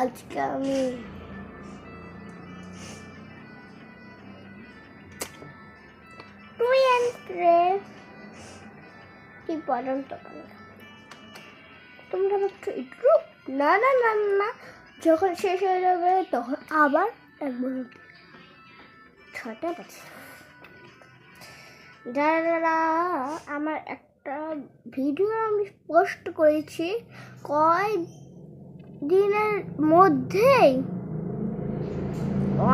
আজকে আমি কি পড়াম তখন তোমরা ভাবছো একটু না না না না, যখন শেষ হয়ে যাবে তখন আবার একবার 6টা বাজে। যারা আমার একটা ভিডিও আমি পোস্ট করেছি কয় দিনের মধ্যেই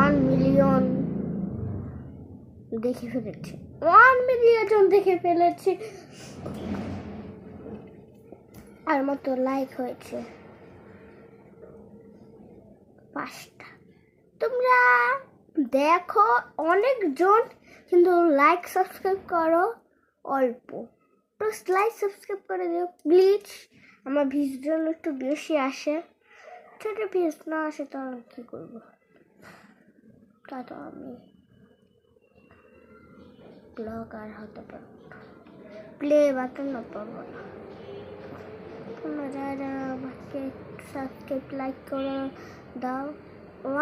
1 মিলিয়ন দেখে ফেলেছি, 1 মিলিয়ন দেখে ফেলেছি, আর মতো লাইক হয়েছে 5টা। তোমরা দেখো অনেকজন, কিন্তু লাইক সাবস্ক্রাইব করো অল্প। তো লাইক সাবস্ক্রাইব করে দিও প্লিজ, আমার ভিউজ জন্য একটু বেশি আসে। ছোট ভিউজ না আসে তো আমি কী করবো, তা তো আমি ব্লগার হতে পারবো, প্লে বাটন না পাবো না। তোমরা যারা আমাকে সাবস্ক্রাইব লাইক করে দাও,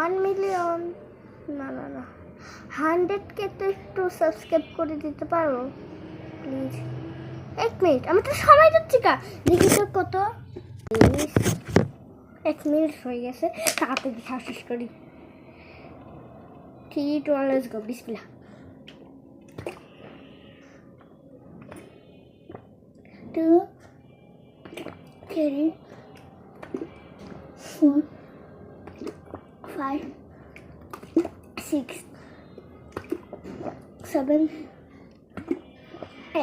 1 মিলিয়ন না না না 100কে তো একটু সাবস্ক্রাইব করে দিতে পারো প্লিজ। 1 মিনিট, আমি তো সময় দিচ্ছি কা, দেখি তো কত 1 মিনিট হয়ে গেছে, তাড়াতাড়ি শেষ করি। 3 2 1 লেটস গো, বিসমিল্লাহ। 2 3 4 5 6 7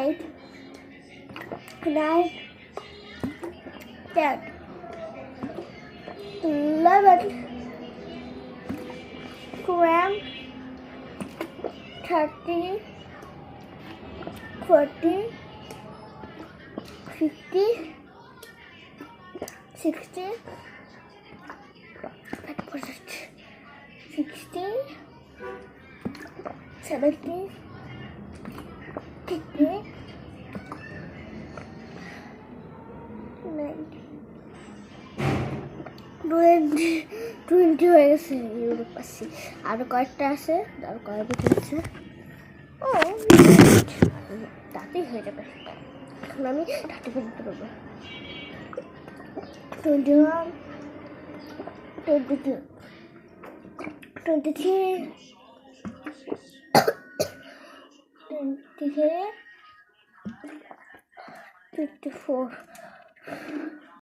8 9 10 11 12 13 14 15 16 16 17 18 20 হয়ে গেছে। ইউরোপ পাচ্ছি, আরো কয়েকটা আছে, আরো কয়েকটা আছে। ও তাতেই হয়ে যাবে, এখন আমি 30 পর্যন্ত পাবো। 21 22 23 24